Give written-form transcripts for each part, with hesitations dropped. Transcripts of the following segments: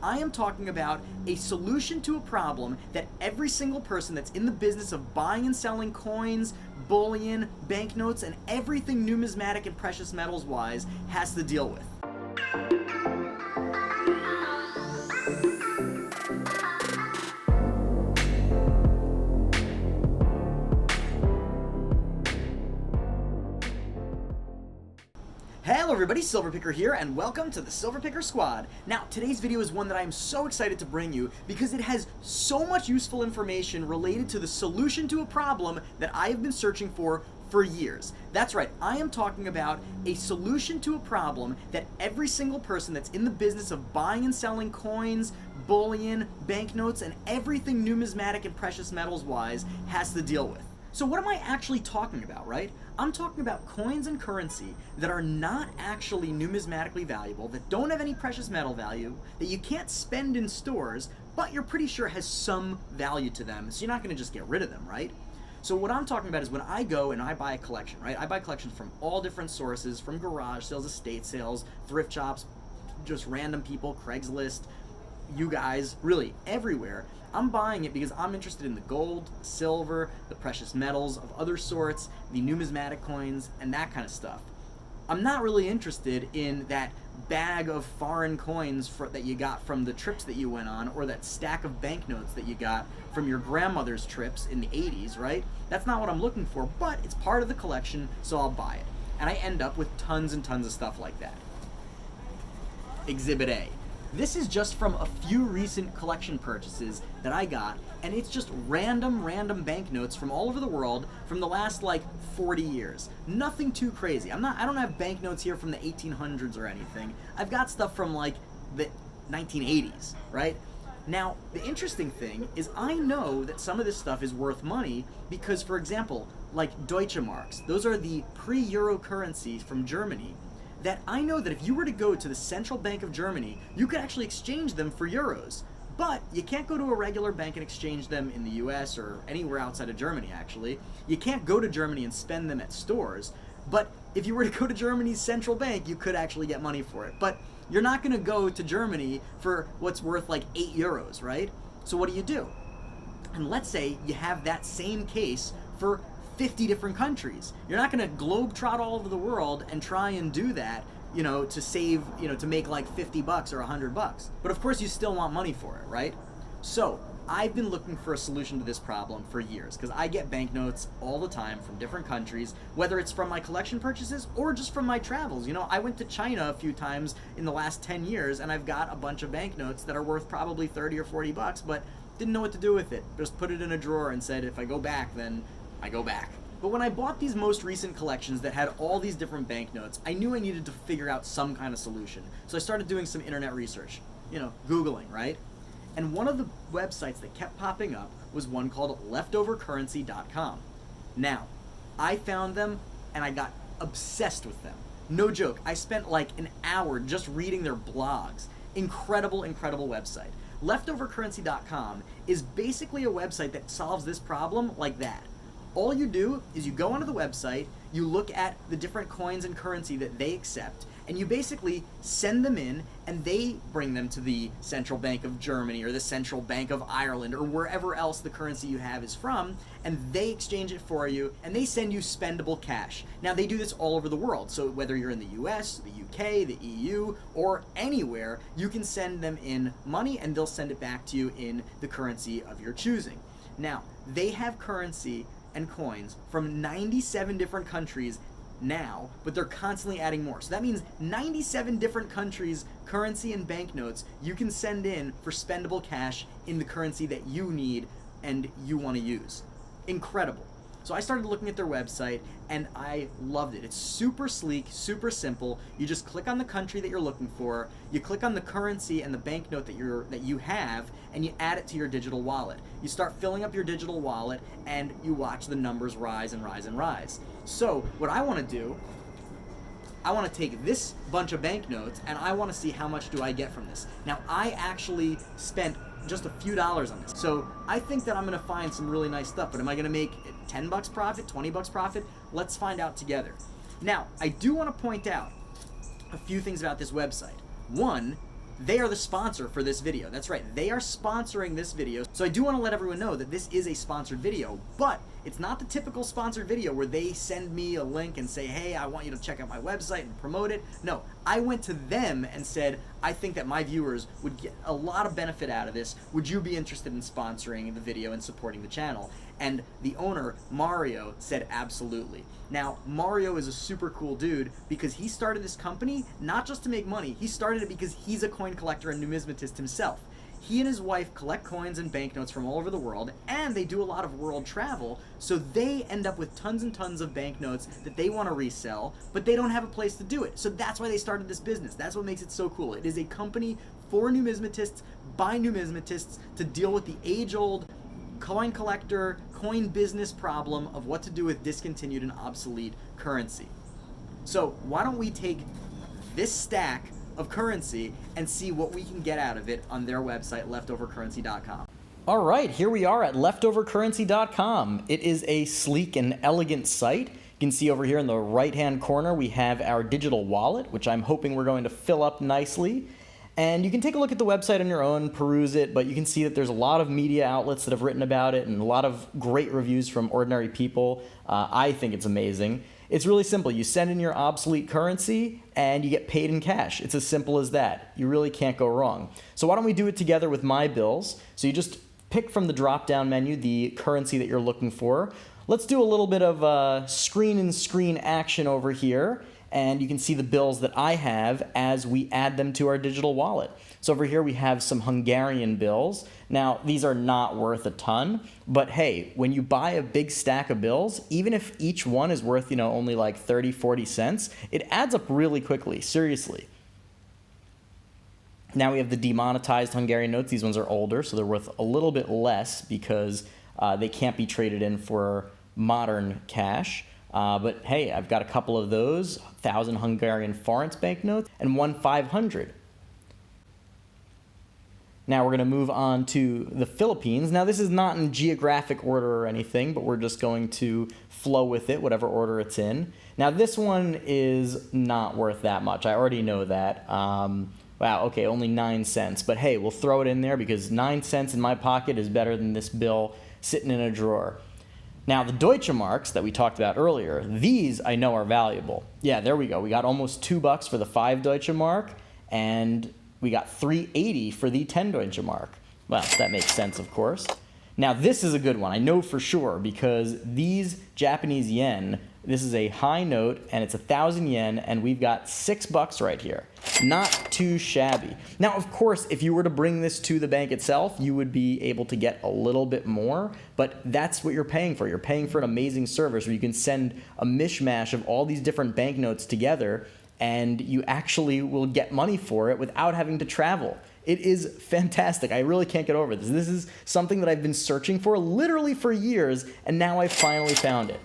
I am talking about a solution to a problem that every single person that's in the business of buying and selling coins, bullion, banknotes, and everything numismatic and precious metals wise has to deal with. Hello everybody, Silverpicker here, and welcome to the Silverpicker Squad. Now, today's video is one that I am so excited to bring you because it has so much useful information related to the solution to a problem that I have been searching for years. That's right, I am talking about a solution to a problem that every single person that's in the business of buying and selling coins, bullion, banknotes, and everything numismatic and precious metals wise has to deal with. So what am I actually talking about, right? I'm talking about coins and currency that are not actually numismatically valuable, that don't have any precious metal value, that you can't spend in stores, but you're pretty sure has some value to them, so you're not going to just get rid of them, right? So what I'm talking about is when I go and I buy a collection, right? I buy collections from all different sources, from garage sales, estate sales, thrift shops, just random people, Craigslist, you guys, really everywhere. I'm buying it because I'm interested in the gold, silver, the precious metals of other sorts, the numismatic coins, and that kind of stuff. I'm not really interested in that bag of foreign coins that you got from the trips that you went on, or that stack of banknotes that you got from your grandmother's trips in the 80s, right? That's not what I'm looking for, but it's part of the collection, so I'll buy it. And I end up with tons and tons of stuff like that. Exhibit A. This is just from a few recent collection purchases that I got, and it's just random banknotes from all over the world from the last like 40 years. Nothing too crazy. I don't have banknotes here from the 1800s or anything. I've got stuff from like the 1980s, right? Now, the interesting thing is I know that some of this stuff is worth money because, for example, like Deutsche Marks, those are the pre-Euro currencies from Germany, that I know that if you were to go to the Central Bank of Germany, you could actually exchange them for euros. But you can't go to a regular bank and exchange them in the US or anywhere outside of Germany, actually. You can't go to Germany and spend them at stores. But if you were to go to Germany's central bank, you could actually get money for it. But you're not going to go to Germany for what's worth like 8 euros, right? So what do? And let's say you have that same case for 50 different countries. You're not going to globetrot all over the world and try and do that, to save, to make like $50 or $100. But of course you still want money for it, right? So I've been looking for a solution to this problem for years because I get banknotes all the time from different countries, whether it's from my collection purchases or just from my travels. I went to China a few times in the last 10 years and I've got a bunch of banknotes that are worth probably 30 or 40 bucks, but didn't know what to do with it. Just put it in a drawer and said, if I go back, then I go back. But when I bought these most recent collections that had all these different banknotes, I knew I needed to figure out some kind of solution. So I started doing some internet research, Googling, right? And one of the websites that kept popping up was one called leftovercurrency.com. Now, I found them and I got obsessed with them. No joke, I spent like an hour just reading their blogs. Incredible website. Leftovercurrency.com is basically a website that solves this problem like that. All you do is you go onto the website, you look at the different coins and currency that they accept, and you basically send them in, and they bring them to the Central Bank of Germany or the Central Bank of Ireland or wherever else the currency you have is from, and they exchange it for you, and they send you spendable cash. Now, they do this all over the world, so whether you're in the US, the UK, the EU, or anywhere, you can send them in money, and they'll send it back to you in the currency of your choosing. Now, they have currency and coins from 97 different countries now, but they're constantly adding more. So that means 97 different countries' currency and banknotes you can send in for spendable cash in the currency that you need and you want to use. Incredible. So I started looking at their website and I loved it. It's super sleek, super simple. You just click on the country that you're looking for, you click on the currency and the banknote that you have, and you add it to your digital wallet. You start filling up your digital wallet and you watch the numbers rise and rise and rise. So what I want to do, I want to take this bunch of banknotes and I want to see how much do I get from this. Now, I actually spent just a few dollars on this. So I think that I'm going to find some really nice stuff, but am I going to make 10 bucks profit, 20 bucks profit? Let's find out together. Now, I do want to point out a few things about this website. One, they are the sponsor for this video. That's right, they are sponsoring this video. So I do want to let everyone know that this is a sponsored video, but it's not the typical sponsored video where they send me a link and say, hey, I want you to check out my website and promote it. No, I went to them and said, I think that my viewers would get a lot of benefit out of this. Would you be interested in sponsoring the video and supporting the channel? And the owner, Mario, said absolutely. Now, Mario is a super cool dude because he started this company not just to make money. He started it because he's a coin collector and numismatist himself. He and his wife collect coins and banknotes from all over the world, and they do a lot of world travel, so they end up with tons and tons of banknotes that they want to resell, but they don't have a place to do it. So that's why they started this business. That's what makes it so cool. It is a company for numismatists, by numismatists, to deal with the age-old coin collector, coin business problem of what to do with discontinued and obsolete currency. So why don't we take this stack of currency and see what we can get out of it on their website, leftovercurrency.com. All right, here we are at leftovercurrency.com. It is a sleek and elegant site. You can see over here in the right-hand corner, we have our digital wallet, which I'm hoping we're going to fill up nicely. And you can take a look at the website on your own, peruse it, but you can see that there's a lot of media outlets that have written about it and a lot of great reviews from ordinary people. I think it's amazing. It's really simple. You send in your obsolete currency and you get paid in cash. It's as simple as that. You really can't go wrong. So why don't we do it together with My Bills? So you just pick from the drop-down menu the currency that you're looking for. Let's do a little bit of screen-in-screen action over here, and you can see the bills that I have as we add them to our digital wallet. So over here we have some Hungarian bills. Now, these are not worth a ton, but hey, when you buy a big stack of bills, even if each one is worth, only like 30, 40 cents, it adds up really quickly, seriously. Now we have the demonetized Hungarian notes. These ones are older, so they're worth a little bit less because they can't be traded in for modern cash. But hey, I've got a couple of those, 1,000 Hungarian forints banknotes and one 500. Now we're going to move on to the Philippines. Now this is not in geographic order or anything, but we're just going to flow with it, whatever order it's in. Now this one is not worth that much. I already know that. Wow, okay, only 9 cents. But hey, we'll throw it in there because 9 cents in my pocket is better than this bill sitting in a drawer. Now, the Deutsche Marks that we talked about earlier, these I know are valuable. Yeah, there we go. We got almost $2 for the 5 Deutsche Mark, and we got $3.80 for the 10 Deutsche Mark. Well, that makes sense, of course. Now, this is a good one. I know for sure because these Japanese yen, this is a high note, and it's 1,000 yen, and we've got $6 right here. Not too shabby. Now, of course, if you were to bring this to the bank itself, you would be able to get a little bit more, but that's what you're paying for. You're paying for an amazing service where you can send a mishmash of all these different banknotes together, and you actually will get money for it without having to travel. It is fantastic. I really can't get over this. This is something that I've been searching for literally for years, and now I finally found it.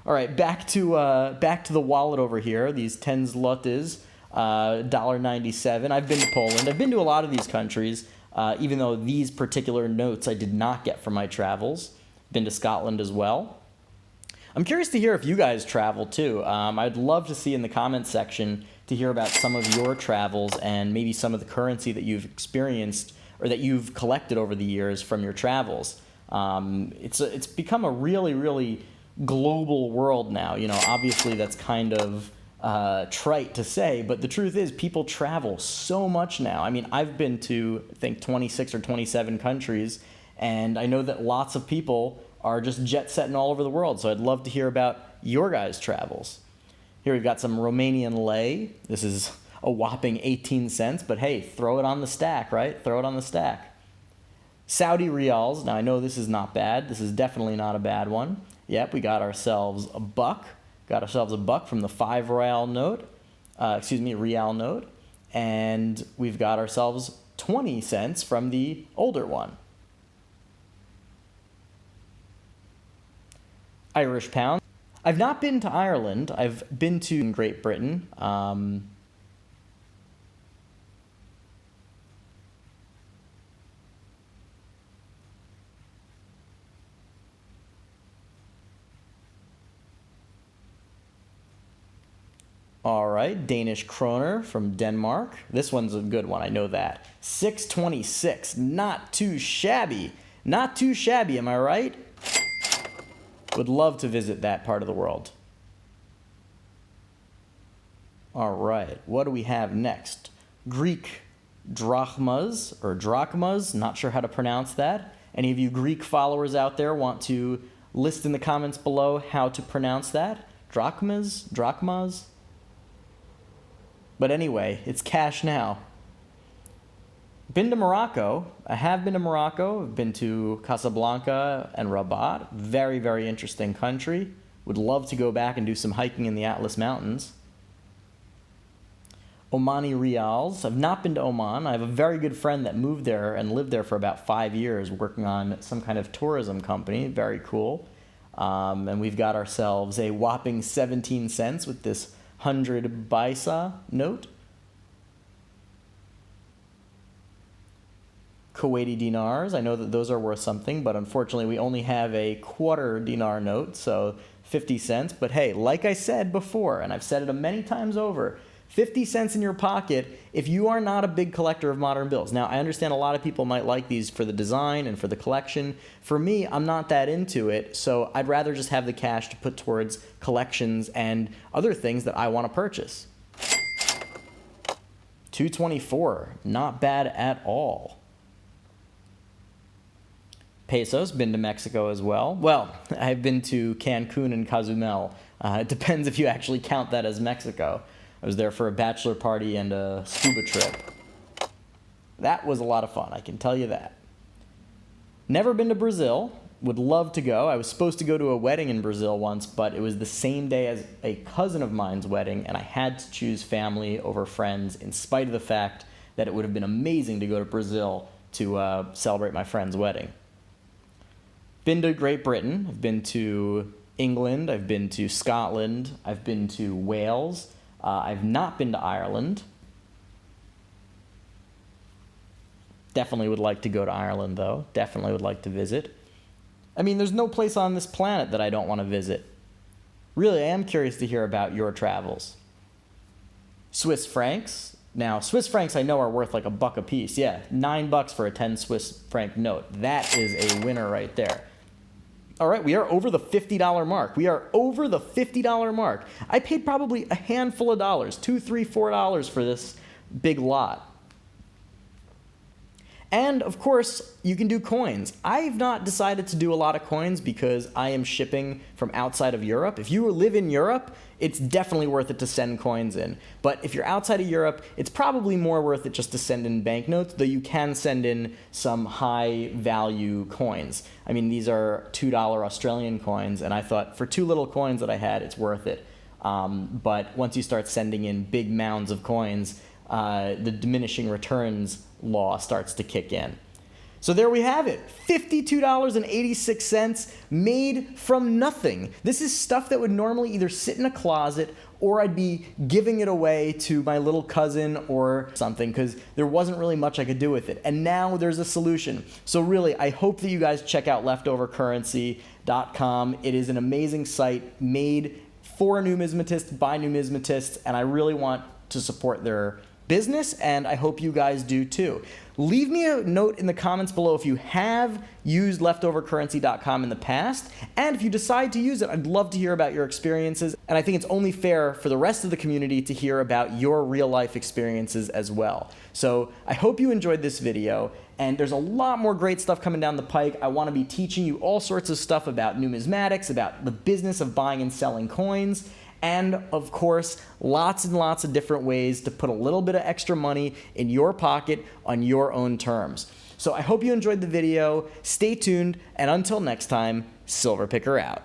All right, back to the wallet over here. These 10 zlotys, $1.97. I've been to Poland. I've been to a lot of these countries, even though these particular notes I did not get from my travels. Been to Scotland as well. I'm curious to hear if you guys travel too. I'd love to see in the comments section to hear about some of your travels and maybe some of the currency that you've experienced or that you've collected over the years from your travels. It's become a really, really global world now. Obviously that's kind of trite to say, but the truth is people travel so much now. I mean, I've been to, I think, 26 or 27 countries, and I know that lots of people are just jet-setting all over the world, so I'd love to hear about your guys' travels. Here we've got some Romanian lei. This is a whopping 18 cents, but hey, throw it on the stack, right? Throw it on the stack. Saudi riyals. Now, I know this is not bad. This is definitely not a bad one. Yep, we got ourselves a buck. Got ourselves a buck from the 5 real note. Real note. And we've got ourselves 20 cents from the older one. Irish pound. I've not been to Ireland. I've been to Great Britain. All right, Danish kroner from Denmark. This one's a good one, I know that. 626, not too shabby. Not too shabby, am I right? Would love to visit that part of the world. All right, what do we have next? Greek drachmas, or drachmas, not sure how to pronounce that. Any of you Greek followers out there want to list in the comments below how to pronounce that? Drachmas? Drachmas? But anyway, it's cash now. Been to Morocco. I have been to Morocco. I've been to Casablanca and Rabat. Very, very interesting country. Would love to go back and do some hiking in the Atlas Mountains. Omani Rials. I've not been to Oman. I have a very good friend that moved there and lived there for about 5 years working on some kind of tourism company. Very cool. And we've got ourselves a whopping 17 cents with this 100 paisa note. Kuwaiti dinars. I know that those are worth something, but unfortunately we only have a quarter dinar note, so 50 cents. But hey, like I said before, and I've said it many times over, 50 cents in your pocket if you are not a big collector of modern bills. Now, I understand a lot of people might like these for the design and for the collection. For me, I'm not that into it, so I'd rather just have the cash to put towards collections and other things that I want to purchase. 224, not bad at all. Pesos, been to Mexico as well. Well, I've been to Cancun and Cozumel. It depends if you actually count that as Mexico. I was there for a bachelor party and a scuba trip. That was a lot of fun, I can tell you that. Never been to Brazil. Would love to go. I was supposed to go to a wedding in Brazil once, but it was the same day as a cousin of mine's wedding, and I had to choose family over friends in spite of the fact that it would have been amazing to go to Brazil to celebrate my friend's wedding. Been to Great Britain. I've been to England. I've been to Scotland. I've been to Wales. I've not been to Ireland. Definitely would like to go to Ireland, though. Definitely would like to visit. I mean, there's no place on this planet that I don't want to visit. Really, I am curious to hear about your travels. Swiss francs. Now, Swiss francs I know are worth like $1 a piece. Yeah, $9 for a 10 Swiss franc note. That is a winner right there. All right, we are over the $50 mark. We are over the $50 mark. I paid probably a handful of dollars, $2, $3, $4 for this big lot. And of course, you can do coins. I've not decided to do a lot of coins because I am shipping from outside of Europe. If you live in Europe, it's definitely worth it to send coins in. But if you're outside of Europe, it's probably more worth it just to send in banknotes, though you can send in some high value coins. I mean, these are $2 Australian coins, and I thought for 2 little coins that I had, it's worth it. But once you start sending in big mounds of coins, the diminishing returns law starts to kick in. So there we have it, $52.86 made from nothing. This is stuff that would normally either sit in a closet or I'd be giving it away to my little cousin or something because there wasn't really much I could do with it. And now there's a solution. So really, I hope that you guys check out leftovercurrency.com. It is an amazing site made for numismatists by numismatists, and I really want to support their business, and I hope you guys do too. Leave me a note in the comments below if you have used leftovercurrency.com in the past, and if you decide to use it, I'd love to hear about your experiences, and I think it's only fair for the rest of the community to hear about your real-life experiences as well. So I hope you enjoyed this video, and there's a lot more great stuff coming down the pike. I want to be teaching you all sorts of stuff about numismatics, about the business of buying and selling coins, and of course, lots and lots of different ways to put a little bit of extra money in your pocket on your own terms. So I hope you enjoyed the video. Stay tuned, and until next time, Silver Picker out.